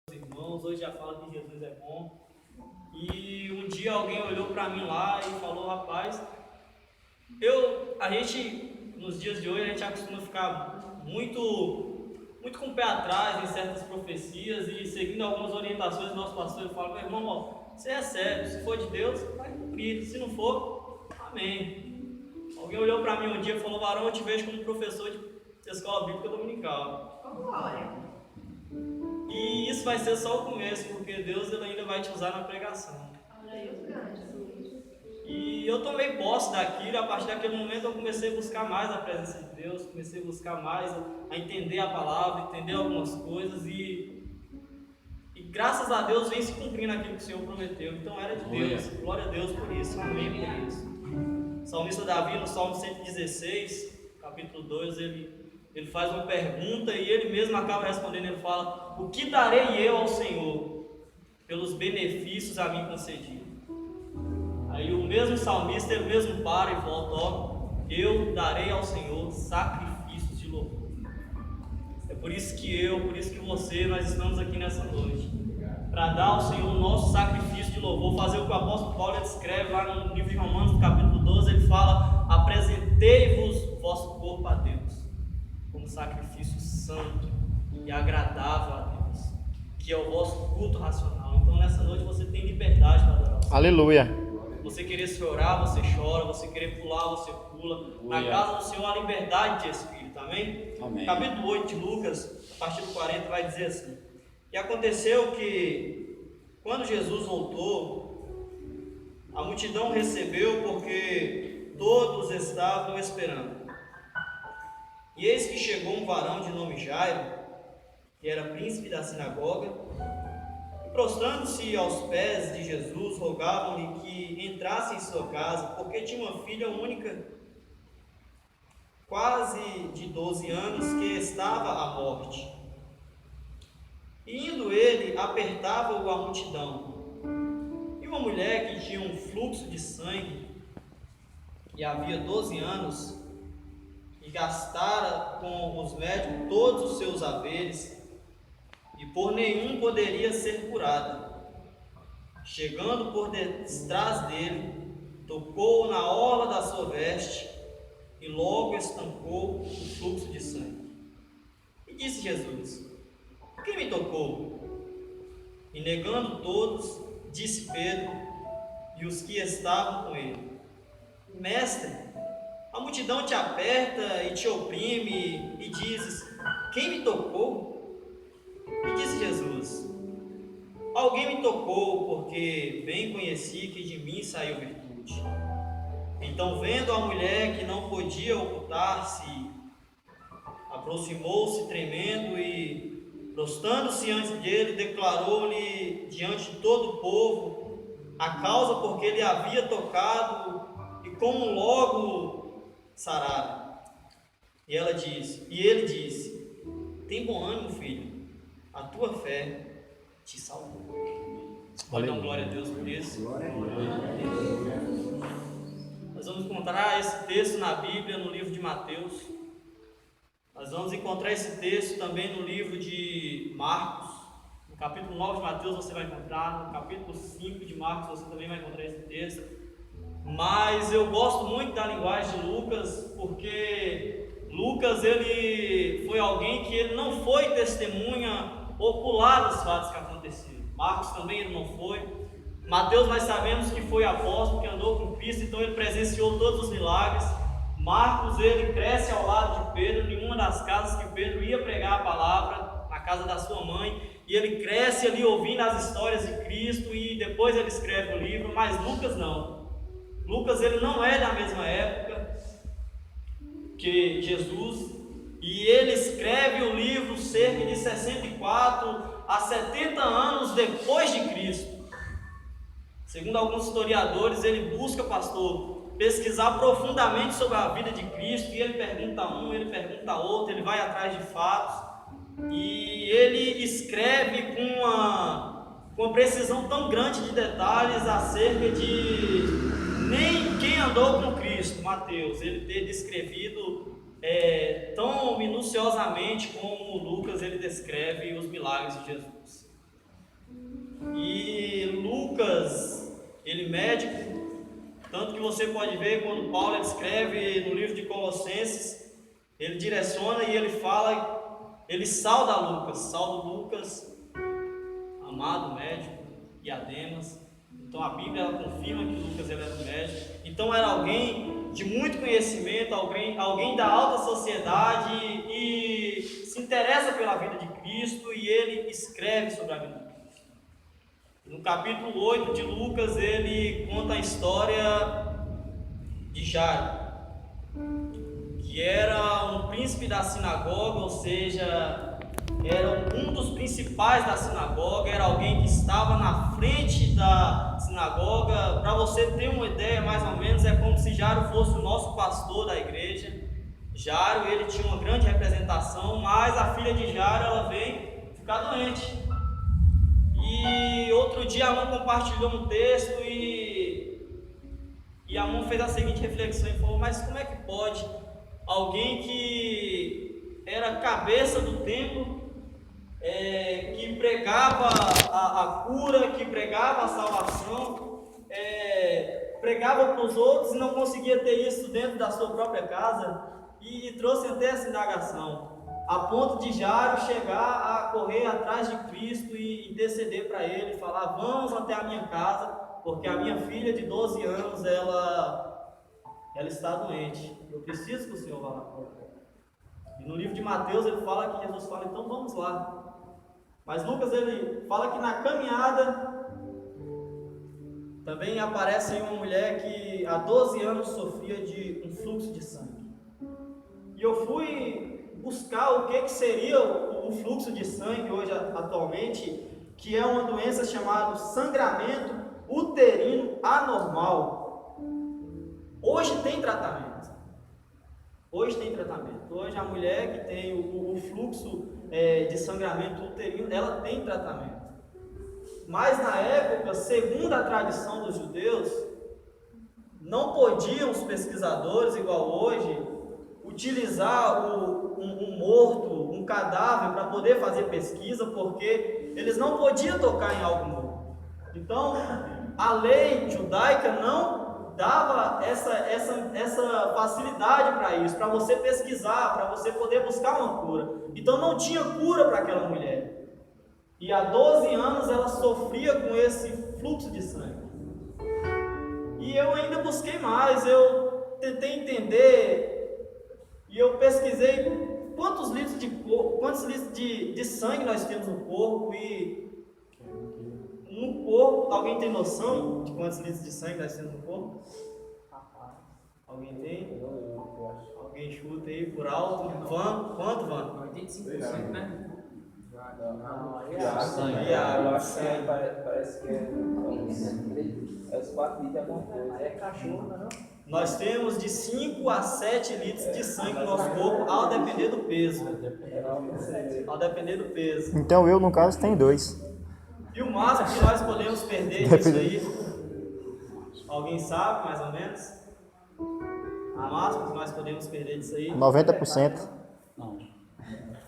Irmãos, hoje já fala que Jesus é bom. E um dia alguém olhou para mim lá e falou: rapaz, a gente nos dias de hoje a gente acostuma ficar muito com o pé atrás em certas profecias e seguindo algumas orientações do nosso pastor. Ele fala: meu irmão, ó, você recebe, se for de Deus, vai cumprir, se não for, amém. Alguém olhou para mim um dia e falou: varão, eu te vejo como professor de escola bíblica dominical. Glória. E isso vai ser só o começo, porque Deus ele ainda vai te usar na pregação. E eu tomei posse daquilo, e a partir daquele momento eu comecei a buscar mais a presença de Deus, comecei a buscar mais a entender a palavra, entender algumas coisas e graças a Deus vem se cumprindo aquilo que o Senhor prometeu. Então era de Deus, glória a Deus por isso, amém por isso. O salmista Davi, no Salmo 116, capítulo 2, ele faz uma pergunta e ele mesmo acaba respondendo. Ele fala: o que darei eu ao Senhor pelos benefícios a mim concedidos? Aí o mesmo salmista, ele mesmo para e volta: ó, eu darei ao Senhor sacrifícios de louvor. É por isso que você, nós estamos aqui nessa noite, para dar ao Senhor o nosso sacrifício de louvor, fazer o que o apóstolo Paulo escreve lá no livro de Romanos, no capítulo 12, ele fala: apresentei-vos o vosso corpo a Deus como sacrifício santo e agradável a Deus, que é o vosso culto racional. Então nessa noite você tem liberdade para adorar o Senhor. Aleluia. Você querer chorar, você chora. Você querer pular, você pula. Na casa do Senhor há liberdade de espírito, amém? Amém. Capítulo 8 de Lucas, a partir do 40, vai dizer assim: e aconteceu que, quando Jesus voltou, a multidão o recebeu porque todos estavam esperando. E eis que chegou um varão de nome Jairo, que era príncipe da sinagoga, e prostrando-se aos pés de Jesus, rogavam-lhe que entrasse em sua casa, porque tinha uma filha única, quase de 12 anos, que estava à morte. E indo ele, apertava-o a multidão. E uma mulher que tinha um fluxo de sangue, e havia 12 anos, e gastara com os médicos todos os seus haveres, e por nenhum poderia ser curada. Chegando por detrás dele, tocou na orla da sua veste, e logo estancou o fluxo de sangue. E disse Jesus: quem me tocou? E negando todos, disse Pedro e os que estavam com ele: mestre, a multidão te aperta e te oprime, e dizes: quem me tocou? E disse Jesus: alguém me tocou, porque bem conheci que de mim saiu virtude. Então, vendo a mulher que não podia ocultar-se, aproximou-se tremendo e, prostrando-se antes dele, declarou-lhe diante de todo o povo a causa por que ele havia tocado e como logo sarara. E ele disse: tem bom ânimo, filho, a tua fé te salvou. Pode dar glória a Deus por isso. Nós vamos encontrar esse texto na Bíblia, no livro de Mateus. Nós vamos encontrar esse texto também no livro de Marcos. No capítulo 9 de Mateus você vai encontrar, no capítulo 5 de Marcos você também vai encontrar esse texto. Mas eu gosto muito da linguagem de Lucas, porque Lucas ele foi alguém que ele não foi testemunha ocular dos fatos que aconteceram. Marcos também ele não foi. Mateus nós sabemos que foi apóstolo, que andou com Cristo, então ele presenciou todos os milagres. Marcos ele cresce ao lado de Pedro, em uma das casas que Pedro ia pregar a palavra, na casa da sua mãe, e ele cresce ali ouvindo as histórias de Cristo e depois ele escreve o livro. Mas Lucas não. Lucas ele não é da mesma época que Jesus, e ele escreve o livro cerca de 64 a 70 anos depois de Cristo. Segundo alguns historiadores, ele busca, pastor, pesquisar profundamente sobre a vida de Cristo, e ele pergunta a um, ele pergunta a outro, ele vai atrás de fatos, e ele escreve com uma precisão tão grande de detalhes acerca de nem quem andou com Cristo, Mateus, ele ter descrevido tão minuciosamente como Lucas ele descreve os milagres de Jesus. E Lucas, ele médico, tanto que você pode ver quando Paulo escreve no livro de Colossenses, ele direciona e ele fala, ele sauda Lucas, amado médico, e Ademas. Então a Bíblia ela confirma que Lucas ele era um médico. Então era alguém de muito conhecimento, alguém da alta sociedade e se interessa pela vida de Cristo e ele escreve sobre a vida de Cristo. No capítulo 8 de Lucas ele conta a história de Jairo, que era um príncipe da sinagoga, ou seja, era um dos principais da sinagoga, era alguém que estava na frente da sinagoga. Para você ter uma ideia, mais ou menos, é como se Jairo fosse o nosso pastor da igreja. Jairo, ele tinha uma grande representação, mas a filha de Jairo, ela vem ficar doente. E outro dia Amon compartilhou um texto e Amon fez a seguinte reflexão e falou: mas como é que pode alguém que era cabeça do templo, que pregava a cura, que pregava a salvação, pregava para os outros e não conseguia ter isso dentro da sua própria casa, e trouxe até essa indagação, a ponto de Jairo chegar a correr atrás de Cristo e interceder para ele, falar: vamos até a minha casa, porque a minha filha de 12 anos, ela está doente, eu preciso que o Senhor vá lá. E no livro de Mateus ele fala que Jesus fala: então vamos lá. Mas Lucas ele fala que na caminhada também aparece uma mulher que há 12 anos sofria de um fluxo de sangue. E eu fui buscar o que seria o fluxo de sangue hoje atualmente, que é uma doença chamada sangramento uterino anormal. Hoje tem tratamento. Hoje a mulher que tem o fluxo de sangramento uterino, ela tem tratamento. Mas na época, segundo a tradição dos judeus, não podiam os pesquisadores, igual hoje, utilizar um morto, um cadáver para poder fazer pesquisa, porque eles não podiam tocar em algo novo. Então, a lei judaica não dava essa facilidade para isso, para você pesquisar, para você poder buscar uma cura. Então não tinha cura para aquela mulher. E há 12 anos ela sofria com esse fluxo de sangue. E eu ainda busquei mais, eu tentei entender, e eu pesquisei quantos litros de sangue nós temos no corpo, e no corpo, alguém tem noção de quantos litros de sangue nós temos no corpo? Alguém tem? Alguém chuta aí por alto? Quanto, Van? 85%, né? Parece que é os 4 litros alguma coisa. É cachorro, não? Nós temos de 5 a 7 litros de sangue no nosso corpo, ao depender do peso. Então eu, no caso, tenho 2. E o máximo que nós podemos perder disso aí? Alguém sabe, mais ou menos? O máximo que nós podemos perder disso aí? 90%. Não.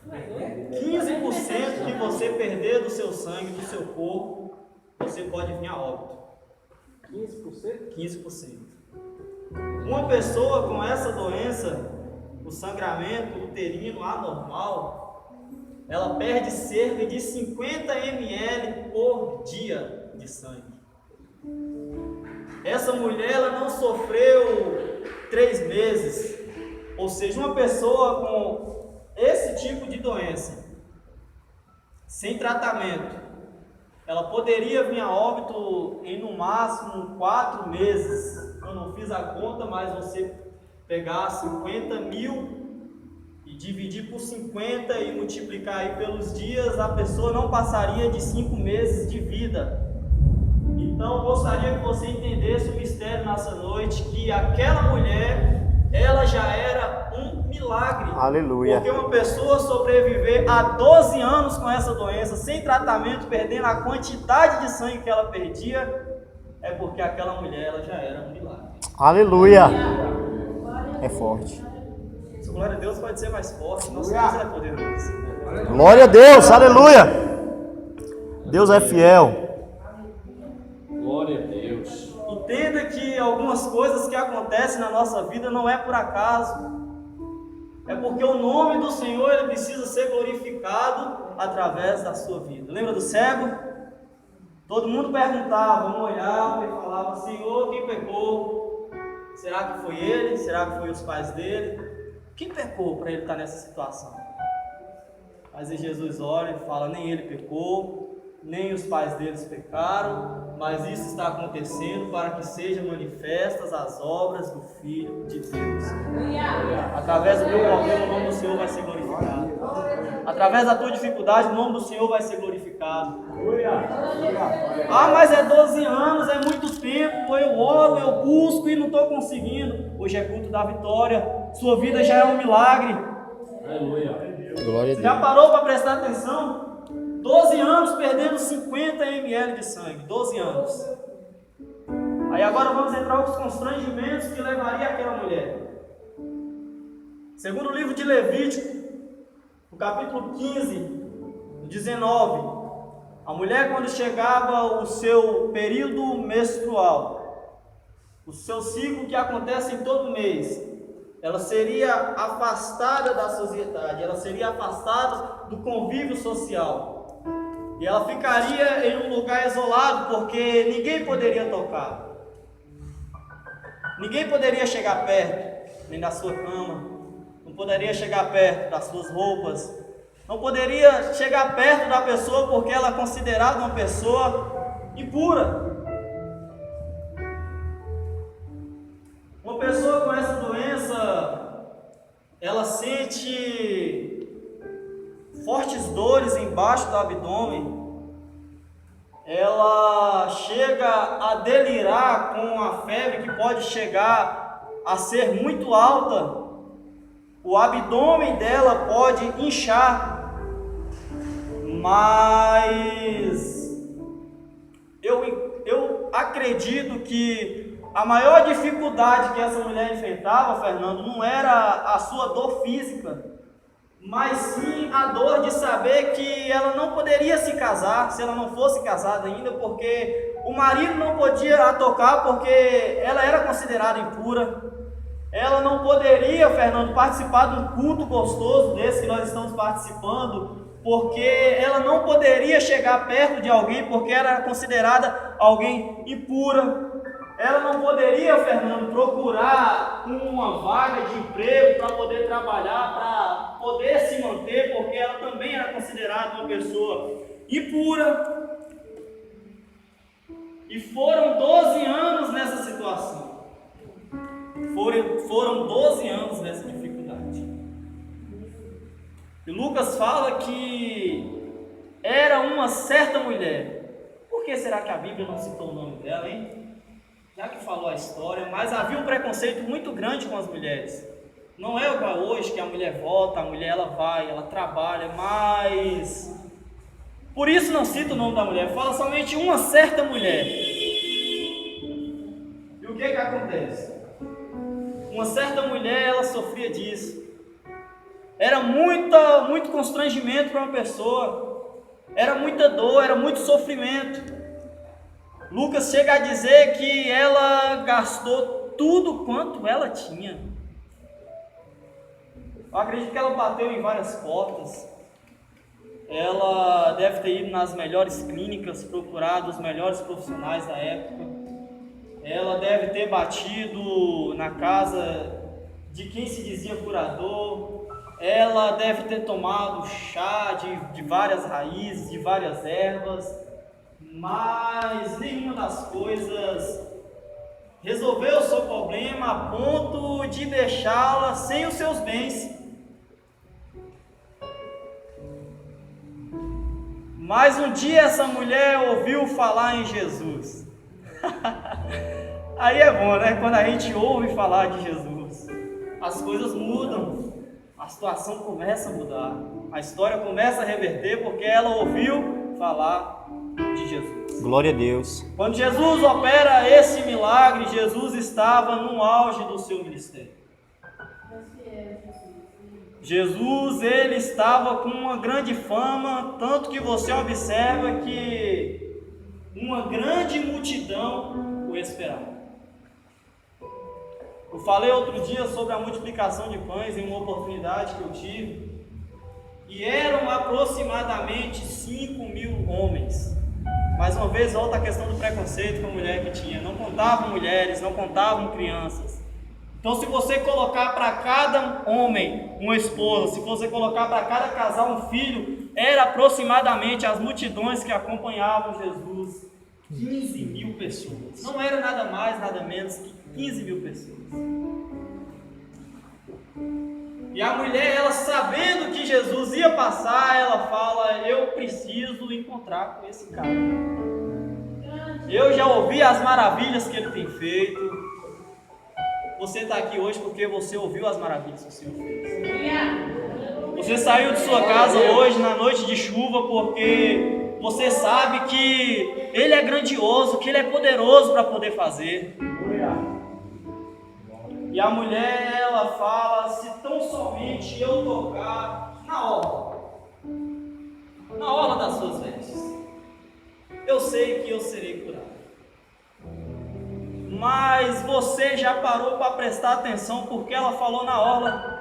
15% que você perder do seu sangue, do seu corpo, você pode vir a óbito. 15%? 15%. Uma pessoa com essa doença, o sangramento uterino anormal, ela perde cerca de 50 ml por dia de sangue. Essa mulher ela não sofreu 3 meses, ou seja, uma pessoa com esse tipo de doença, sem tratamento, ela poderia vir a óbito em no máximo 4 meses. Eu não fiz a conta, mas você pegar 50 mil e dividir por 50 e multiplicar aí pelos dias, a pessoa não passaria de 5 meses de vida. Então eu gostaria que você entendesse o mistério nessa noite, que aquela mulher, ela já era um milagre. Aleluia. Porque uma pessoa sobreviver a 12 anos com essa doença, sem tratamento, perdendo a quantidade de sangue que ela perdia, é porque aquela mulher ela já era um milagre. Aleluia. É forte. Glória a Deus, pode ser mais forte. Nosso Deus é poderoso. Glória a Deus. Aleluia. Deus é fiel. Glória a Deus. Entenda que algumas coisas que acontecem na nossa vida não é por acaso. É porque o nome do Senhor ele precisa ser glorificado através da sua vida. Lembra do cego? Todo mundo perguntava, um olhava e falava: Senhor, quem pecou? Será que foi ele? Será que foi os pais dele? Quem pecou para ele estar nessa situação? Mas aí Jesus olha e fala: nem ele pecou, nem os pais deles pecaram, mas isso está acontecendo para que sejam manifestas as obras do Filho de Deus. Através do teu problema, o nome do Senhor vai ser glorificado. Através da tua dificuldade, o nome do Senhor vai ser glorificado. Ah, mas é 12 anos, é muito tempo, eu oro, eu busco e não estou conseguindo. Hoje é culto da vitória, sua vida já é um milagre. Aleluia. Glória a Você já Deus. parou para prestar atenção? 12 anos perdendo 50 ml de sangue, 12 anos. Aí agora vamos entrar nos constrangimentos que levaria aquela mulher. Segundo o livro de Levítico, no capítulo 15, 19, a mulher quando chegava o seu período menstrual, o seu ciclo que acontece em todo mês, ela seria afastada da sociedade, ela seria afastada do convívio social. E ela ficaria em um lugar isolado, porque ninguém poderia tocar. Ninguém poderia chegar perto, nem da sua cama. Não poderia chegar perto das suas roupas. Não poderia chegar perto da pessoa, porque ela é considerada uma pessoa impura. Uma pessoa com essa doença, ela sente fortes dores embaixo do abdômen, ela chega a delirar com a febre que pode chegar a ser muito alta, o abdômen dela pode inchar, mas eu acredito que a maior dificuldade que essa mulher enfrentava, Fernando, não era a sua dor física, mas sim a dor de saber que ela não poderia se casar, se ela não fosse casada ainda, porque o marido não podia a tocar, porque ela era considerada impura. Ela não poderia, Fernando, participar de um culto gostoso desse que nós estamos participando, porque ela não poderia chegar perto de alguém, porque era considerada alguém impura. Ela não poderia, Fernando, procurar uma vaga de emprego para poder trabalhar, para poder se manter, porque ela também era considerada uma pessoa impura. E foram 12 anos nessa situação. Foram 12 anos nessa dificuldade. E Lucas fala que era uma certa mulher. Por que será que a Bíblia não citou o nome dela, hein? Já que falou a história, mas havia um preconceito muito grande com as mulheres. Não é igual hoje, que a mulher volta, a mulher ela vai, ela trabalha, mas por isso não cita o nome da mulher, fala somente uma certa mulher. E o que acontece? Uma certa mulher, ela sofria disso. Era muito constrangimento para uma pessoa, era muita dor, era muito sofrimento. Lucas chega a dizer que ela gastou tudo quanto ela tinha. Eu acredito que ela bateu em várias portas. Ela deve ter ido nas melhores clínicas, procurado os melhores profissionais da época. Ela deve ter batido na casa de quem se dizia curador. Ela deve ter tomado chá de várias raízes, de várias ervas. Mas nenhuma das coisas resolveu o seu problema a ponto de deixá-la sem os seus bens. Mas um dia essa mulher ouviu falar em Jesus. Aí é bom, né? Quando a gente ouve falar de Jesus, as coisas mudam, a situação começa a mudar, a história começa a reverter, porque ela ouviu falar de Jesus. Glória a Deus. Quando Jesus opera esse milagre, Jesus estava no auge do seu ministério. Jesus, ele estava com uma grande fama, tanto que você observa que uma grande multidão o esperava. Eu falei outro dia sobre a multiplicação de pães em uma oportunidade que eu tive, e eram aproximadamente 5.000 homens. Mais uma vez volta a questão do preconceito com a mulher que tinha, não contavam mulheres, não contavam crianças. Então, se você colocar para cada homem uma esposa, se você colocar para cada casal um filho, era aproximadamente as multidões que acompanhavam Jesus, 15.000 pessoas. Não era nada mais, nada menos que 15.000 pessoas. E a mulher, ela sabendo que Jesus ia passar, ela fala: eu preciso encontrar com esse cara. Eu já ouvi as maravilhas que ele tem feito. Você está aqui hoje porque você ouviu as maravilhas que o Senhor fez. Você saiu de sua casa hoje na noite de chuva porque você sabe que Ele é grandioso, que Ele é poderoso para poder fazer. E a mulher, ela fala: se tão somente eu tocar na orla das suas vestes, eu sei que eu serei curado. Mas você já parou para prestar atenção porque ela falou na orla?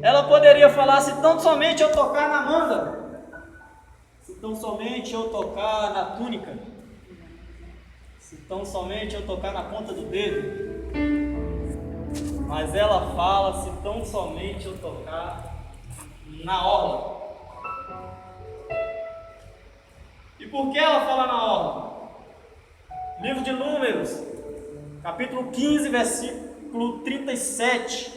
Ela poderia falar: se tão somente eu tocar na manga, se tão somente eu tocar na túnica, se tão somente eu tocar na ponta do dedo. Mas ela fala: se tão somente eu tocar na orla. E por que ela fala na orla? Livro de Números, capítulo 15, versículo 37.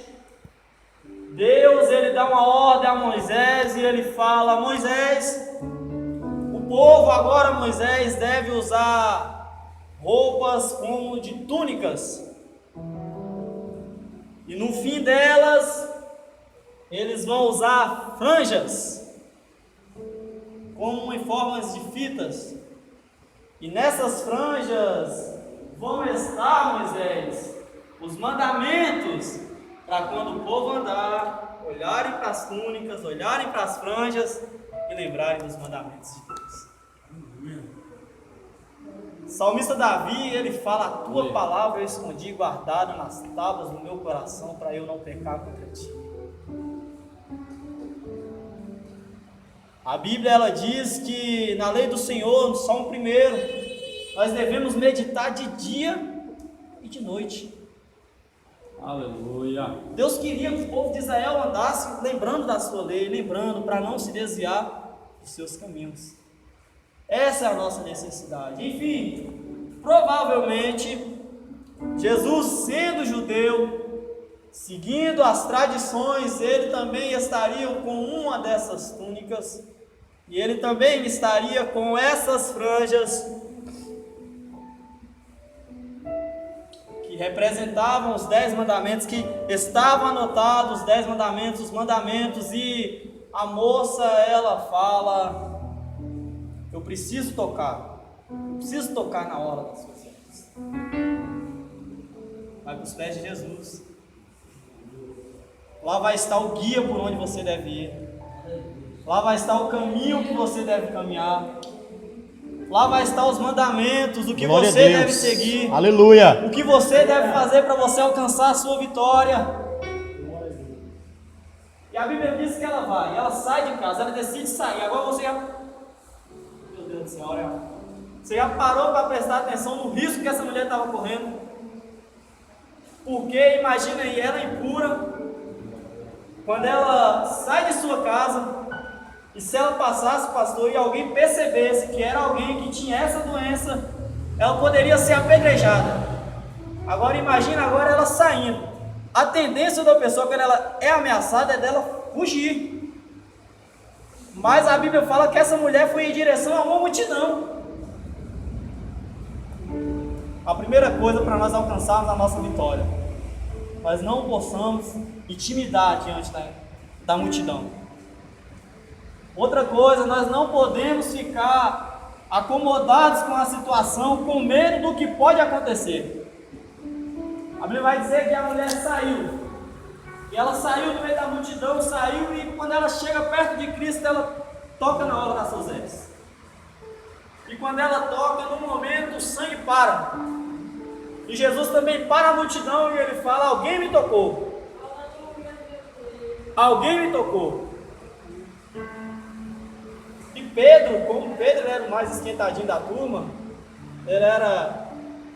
Deus, ele dá uma ordem a Moisés e ele fala: Moisés, o povo agora, Moisés, deve usar roupas como de túnicas. E no fim delas, eles vão usar franjas, como em formas de fitas. E nessas franjas vão estar, Moisés, os mandamentos, para quando o povo andar, olharem para as túnicas, olharem para as franjas e lembrarem dos mandamentos de Deus. O salmista Davi, ele fala: a tua palavra eu escondi guardada nas tábuas do meu coração, para eu não pecar contra ti. A Bíblia, ela diz que na lei do Senhor, no Salmo 1, nós devemos meditar de dia e de noite. Aleluia. Deus queria que o povo de Israel andasse lembrando da sua lei, lembrando para não se desviar dos seus caminhos. Essa é a nossa necessidade. Enfim, provavelmente, Jesus, sendo judeu, seguindo as tradições, ele também estaria com uma dessas túnicas, e ele também estaria com essas franjas que representavam os 10 mandamentos, que estavam anotados os 10 mandamentos, os mandamentos, e a moça, ela fala: eu preciso tocar na hora das suas vestes. Vai para os pés de Jesus. Lá vai estar o guia por onde você deve ir. Lá vai estar o caminho que você deve caminhar. Lá vai estar os mandamentos, o que Glória você a Deus. deve seguir. Aleluia. O que você deve fazer para você alcançar a sua vitória. E a Bíblia diz que ela vai, ela sai de casa, ela decide sair. Agora você já... Meu Deus do céu, olha. Você já parou para prestar atenção no risco que essa mulher estava correndo? Porque imagina aí, ela impura, quando ela sai de sua casa, e se ela passasse, pastor, e alguém percebesse que era alguém que tinha essa doença, ela poderia ser apedrejada. Agora imagina agora ela saindo. A tendência da pessoa, quando ela é ameaçada, é dela fugir. Mas a Bíblia fala que essa mulher foi em direção a uma multidão. A primeira coisa para nós alcançarmos a nossa vitória, nós não possamos intimidar diante da multidão. Outra coisa, nós não podemos ficar acomodados com a situação, com medo do que pode acontecer. A Bíblia vai dizer que a mulher saiu. E ela saiu do meio da multidão, saiu, e quando ela chega perto de Cristo, ela toca na orla das suas vestes. E quando ela toca, no momento o sangue para. E Jesus também para a multidão e ele fala: alguém me tocou. Alguém me tocou. E Pedro, como Pedro era o mais esquentadinho da turma,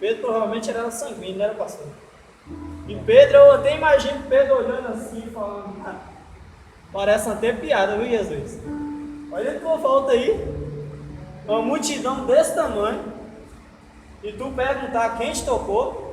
Pedro provavelmente era sanguíneo, não era pastor. E Pedro, eu até imagino Pedro olhando assim, falando: parece até piada, viu, Jesus? Olha a tua falta aí, uma multidão desse tamanho, e tu perguntar quem te tocou.